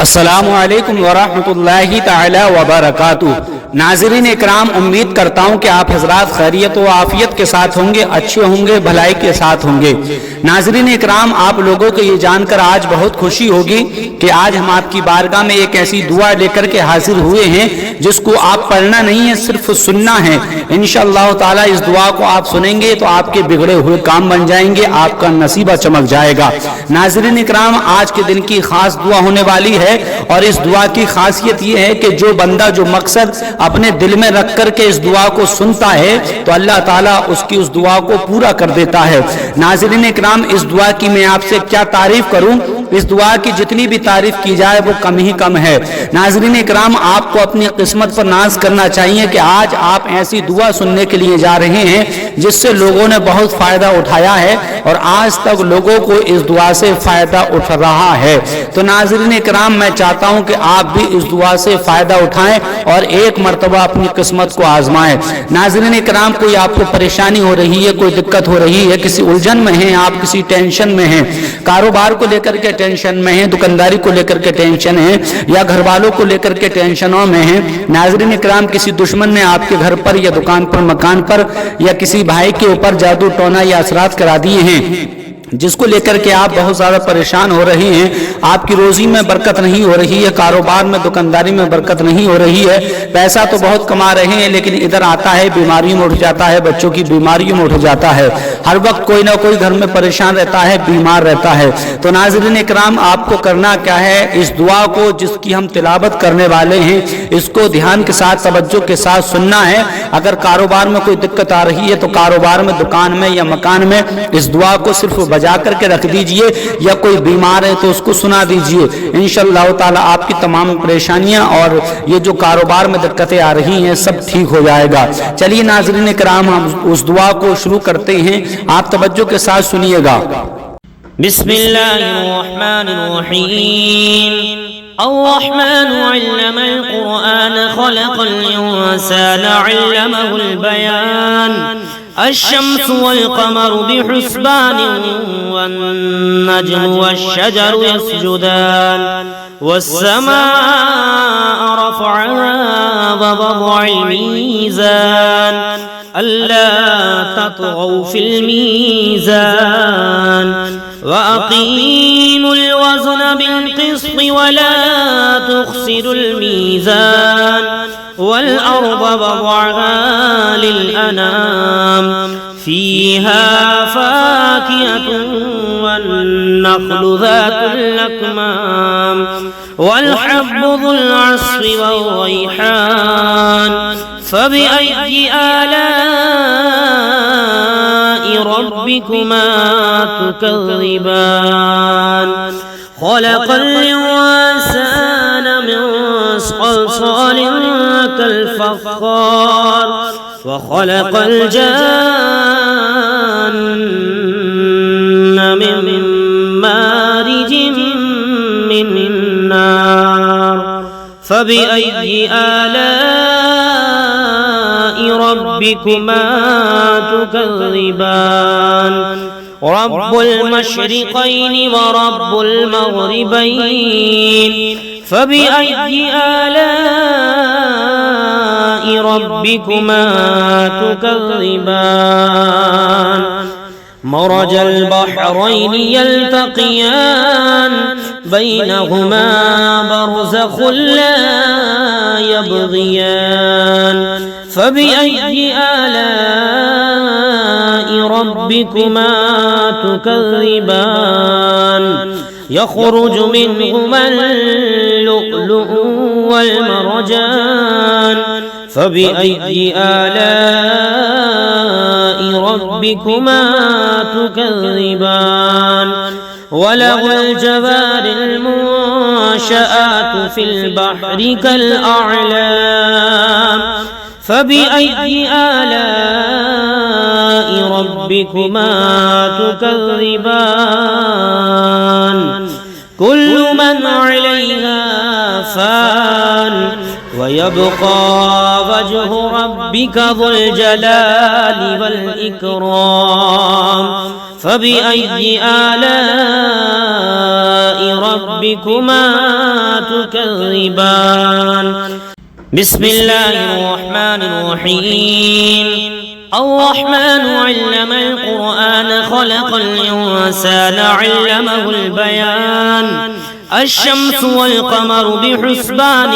अस्सलामु अलैकुम वरहमतुल्लाहि ताला वबरकातुह। नाज़रीन इकराम, उम्मीद करता हूँ कि आप हजरात खैरियत व आफियत के साथ होंगे, अच्छे होंगे, भलाई के साथ होंगे। नाज़रीन इकराम, आप लोगों को ये जानकर आज बहुत खुशी होगी कि आज हम आपकी बारगाह में एक ऐसी दुआ लेकर के हाजिर हुए हैं जिसको आप पढ़ना नहीं है, सिर्फ सुनना है। इंशाअल्लाह ताला इस दुआ को आप सुनेंगे तो आपके बिगड़े हुए काम बन जाएंगे, आपका नसीबा चमक जाएगा। नाज़रीन इकराम, आज के दिन की खास दुआ होने वाली है और इस दुआ की खासियत ये है कि जो बंदा जो मकसद अपने दिल में रख करके इस दुआ को सुनता है तो अल्लाह ताला उसकी उस दुआ को पूरा कर देता है। नाज़रीन इकराम, इस दुआ की मैं आपसे क्या तारीफ करूं, इस दुआ की जितनी भी तारीफ की जाए वो कम ही कम है। नाज़रीन इकराम, आपको अपनी किस्मत पर नाज करना चाहिए कि आज आप ऐसी दुआ सुनने के लिए जा रहे हैं जिससे लोगों ने बहुत फायदा उठाया है और आज तक लोगों को इस दुआ से फायदा उठ रहा है। तो नाज़रीन इकराम, मैं चाहता हूं कि आप भी इस दुआ से फायदा उठाएं और एक मर्तबा अपनी किस्मत को आजमाएं। नाज़रीन इकराम, कोई आपको परेशानी हो रही है, कोई दिक्कत हो रही है, किसी उलझन में हैं आप, किसी टेंशन में हैं, कारोबार को लेकर के टेंशन में हैं, दुकानदारी को लेकर के टेंशन है या घर वालों को लेकर के टेंशनों में हैं। नाज़रीन इकराम, किसी दुश्मन ने आपके घर पर या दुकान पर, मकान पर या किसी भाई के ऊपर जादू टोना या असरात करा दिए हैं जिसको लेकर के आप बहुत ज़्यादा परेशान हो रहे हैं। आपकी रोजी में बरकत नहीं हो रही है, कारोबार में, दुकानदारी में बरकत नहीं हो रही है, पैसा तो बहुत कमा रहे हैं लेकिन इधर आता है बीमारियों में उठ जाता है, बच्चों की बीमारियों में उठ जाता है, हर वक्त कोई ना कोई घर में परेशान रहता है, बीमार रहता है। तो नाज़रीन इकराम, आपको करना क्या है, इस दुआ को जिसकी हम तिलावत करने वाले हैं इसको ध्यान के साथ, तवज्जो के साथ सुनना है। अगर कारोबार में कोई दिक्कत आ रही है तो कारोबार में, दुकान में या मकान में इस दुआ को सिर्फ बजा करके रख दीजिए, या कोई बीमार है तो उसको सुना दीजिए। इंशाअल्लाह ताला आपकी तमाम परेशानियां और ये जो कारोबार में दिक्कतें आ रही हैं सब ठीक हो जाएगा। चलिए नाज़रीन इकराम, हम उस दुआ को शुरू करते हैं, आप तवज्जो के साथ सुनिएगा। बिस्मिल्लाहिर्रहमानिर्रहीम। अर्रहमानु अल्लमल कुरआन खलक़ल इंसान अल्लमहुल बयान। الشمس والقمر بحسبان والنجم والشجر يسجدان والسماء رفعها ووضع الميزان ألا تطغوا في الميزان وأقيموا الوزن بالقسط ولا تخسروا الميزان والأرض وضعها للأنام فيها فاكهة والنخل ذات الأكمام والحب ذو العصف والريحان فبأي آلاء ربكما تكذبان خلق الإنسان من صلصال كالفخار وخلق الجان من مارج من نار فبأي آلاء ربكما تكذبان رب المشرقين ورب المغربين فبأي آلاء ربكما تكذبان مرج البحرين يلتقيان بينهما برزخ لا يبغيان فبأي آلاء ربكما تكذبان يخرج منهما اللؤلؤ والمرجان فبأي آلاء ربكما تكذبان وله الجوار المنشآت في البحر كالأعلام فبأي آلاء ربكما تكذبان كل من عليها فان ويبقى وجه ربك ذو الجلال والإكرام فبأي آلاء ربكما تكذبان بسم الله الرحمن الرحيم الرحمن علم القرآن خلق الإنسان علمه البيان الشمس والقمر بحسبان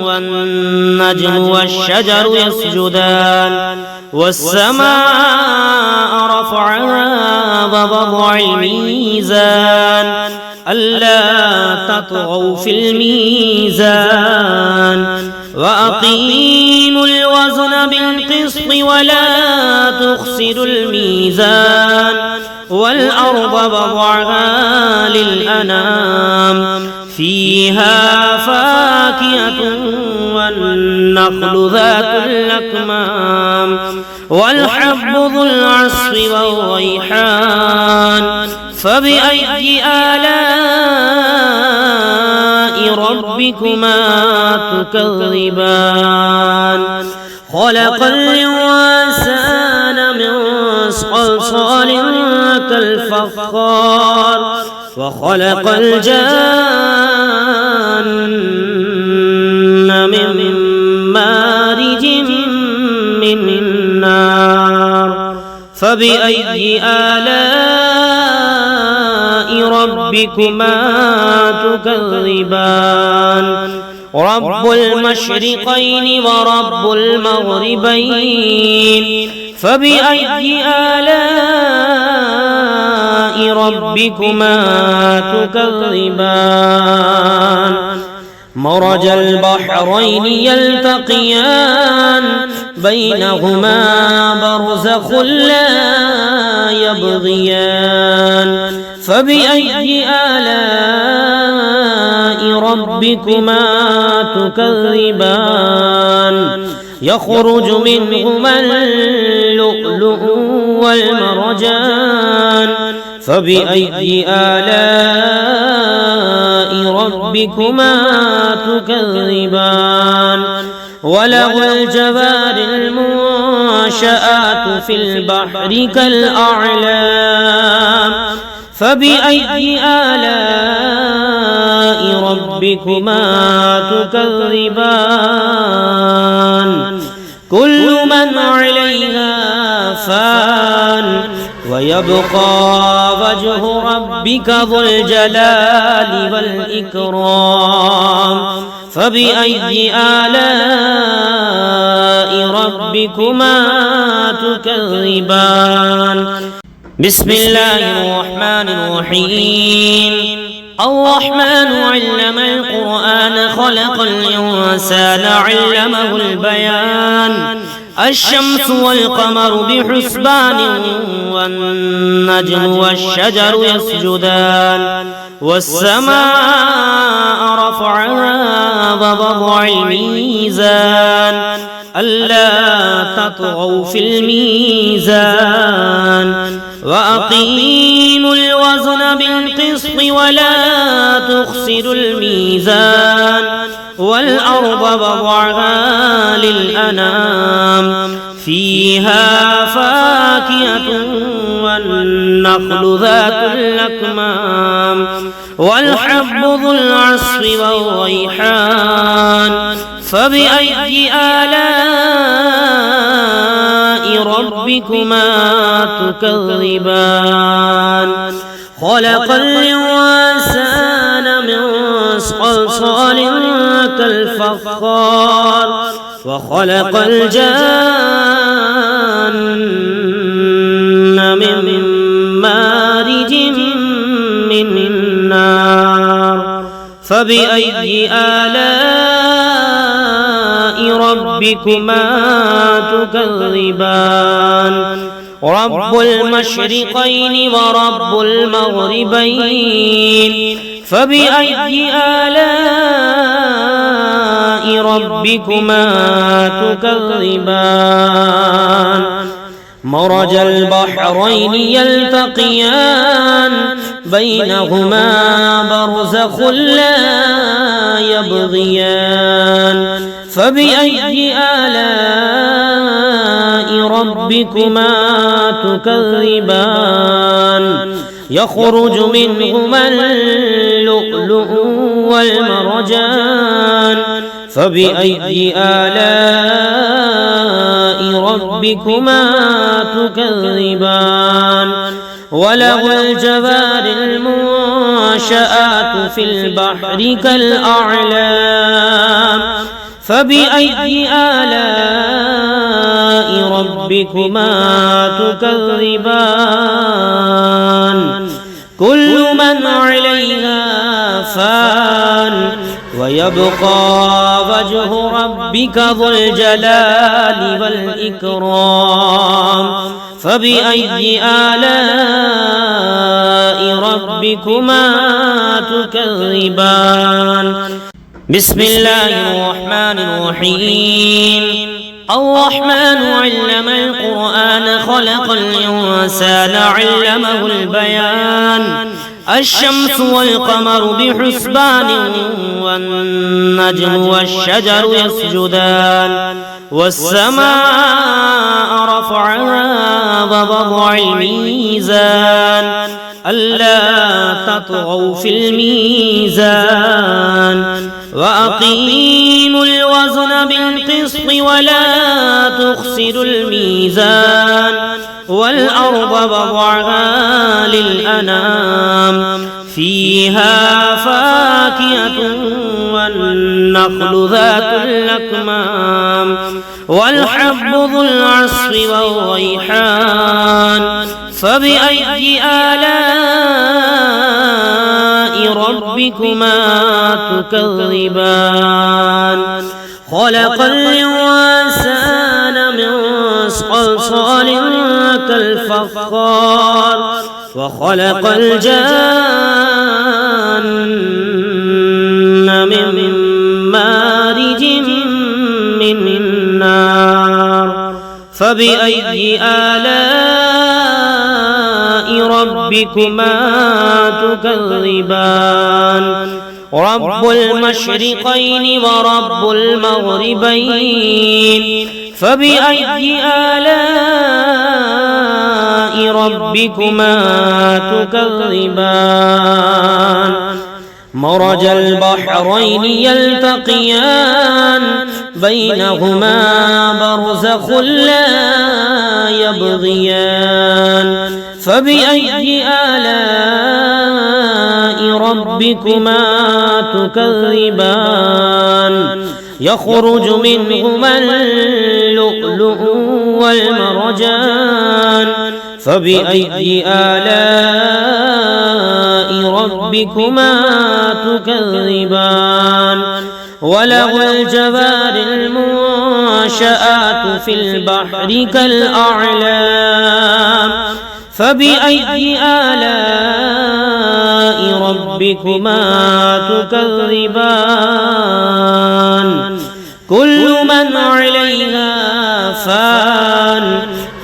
والنجم والشجر يسجدان والسماء رفعها ووضع الميزان ألا تطغوا في الميزان وأقيموا الوزن بالقسط ولا تخسروا الميزان والأرض وضعها للأنام فيها فاكهة والنخل ذات الأكمام والحب ذو العصف والريحان فبأي آلاء ربكما تكذبان خلق الإنسان من صلصال كالفخار وخلق الجان من مارج من نار فبأي آلاء ربكما تكذبان رب المشرقين ورب المغربين فبأي آلاء ربكما تكذبان مرج البحرين يلتقيان بينهما برزخ لا يبغيان فبأي آلاء ربكما تكذبان يخرج منهما اللؤلؤ والمرجان فبأي آلاء ربكما تكذبان وله الجوار المنشآت في البحر كالأعلام فبأي آلاء ربكما تكذبان كل من عليها فان ويبقى وجه ربك ذو الجلال والإكرام فبأي آلاء ربكما تكذبان بسم الله الرحمن الرحيم الرحمن علم القرآن خلق الإنسان علمه البيان الشمس والقمر بحسبان والنجم والشجر يسجدان والسماء رفعها ووضع الميزان ألا تطغوا في الميزان وأقيموا الوزن بالقسط ولا تخسروا الميزان والأرض وضعها للأنام فيها فاكهة والنخل ذات الأكمام والحب ذو العصف والريحان فبأي آلاء ربكما تكذبان خلق الإنسان من صلصال كالفخار وخلق الجان من مارج من نار فبأي آلاء ربكما تكذبان رب المشرقين ورب المغربين فبأي آلاء ربكما تكذبان مرج البحرين يلتقيان بينهما برزخ لا يبغيان فبأي آلاء ربكما تكذبان يخرج منهما اللؤلؤ والمرجان فبأي آلاء ربكما تكذبان وله الجوار المنشآت في البحر كالأعلام فبأي آلاء ربكما تكذبان كل من عليها فان ويبقى وجه ربك ذو الجلال والإكرام فبأي آلاء ربكما تكذبان بسم الله الرحمن الرحيم الرحمن علم القرآن خلق الإنسان علمه البيان الشمس والقمر بحسبان والنجم والشجر يسجدان والسماء رفعها ووضع الميزان ألا تطغوا في الميزان وأقيموا الوزن بالقسط ولا تخسروا الميزان والأرض وضعها للأنام فيها فاكهة والنخل ذات الأكمام والحب ذو العصف والريحان فبأي آلاء ربكما تكذبان خلق الإنسان من صلصال كالفخار وخلق الجان من مارج من نار فبأي آلاء ربكما تكذبان رب المشرقين ورب المغربين فبأي آلاء ربكما تكذبان مرج البحرين يلتقيان بينهما برزخ لا يبغيان فبأي آلاء ربكما تكذبان يخرج منهما اللؤلؤ والمرجان فبأي آلاء ربكما تكذبان وله الجوار المنشآت في البحر كالأعلام فبأي آلاء ربكما تكذبان كل من عليها فان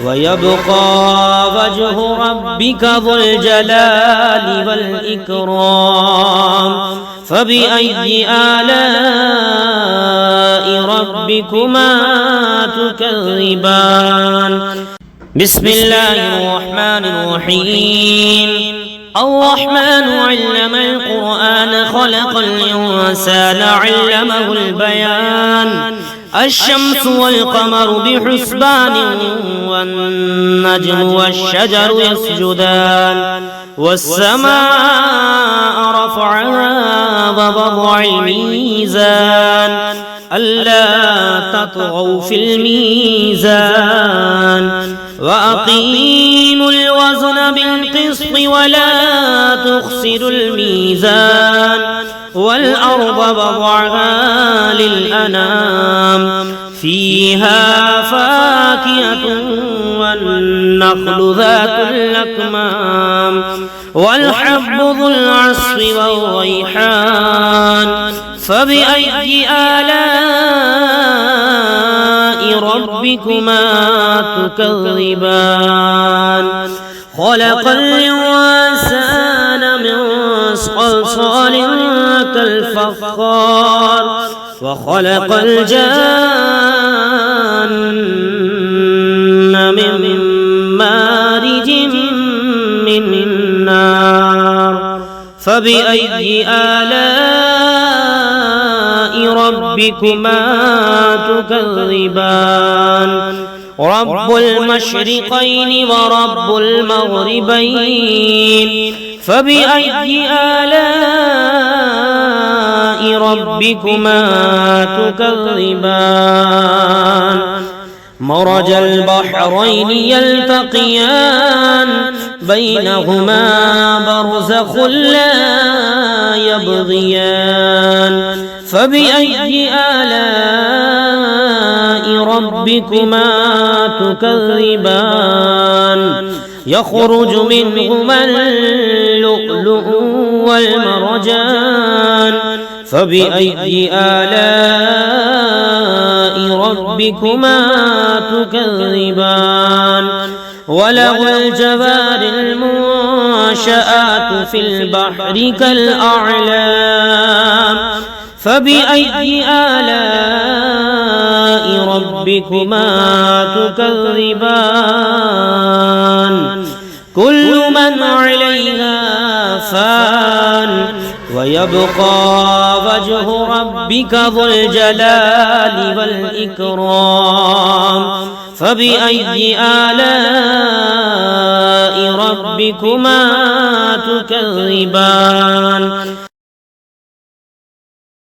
ويبقى وجه ربك ذو الجلال والإكرام فبأي آلاء ربكما تكذبان بسم الله الرحمن الرحيم الرحمن علم القرآن خلق الإنسان علمه البيان الشمس والقمر بحسبان والنجم والشجر يسجدان والسماء رفعها ووضع الميزان ألا تطغوا في الميزان وأقيموا الوزن بالقسط ولا تخسروا الميزان والأرض وضعها للأنام فيها فاكهة والنخل ذات الأكمام والحب ذو العصف والريحان فبأي آلاء ربكما تكذبان خلق الإنسان من صلصال كالفخار وخلق الجان فبأي آلاء ربكما تكذبان رب المشرقين ورب المغربين فبأي آلاء ربكما تكذبان مرج البحرين يلتقيان بينهما برزخ لا يبغيان فبأي آلاء ربكما تكذبان يخرج منهما اللؤلؤ والمرجان فبأي آلاء ربكما تكذبان وله الجوار المنشآت في البحر كالأعلام فبأي آلاء ربكما تكذبان كل من عليها فان ويبقى وجه ربك ذو الجلال والإكرام فبأي آلاء ربكما تكذبان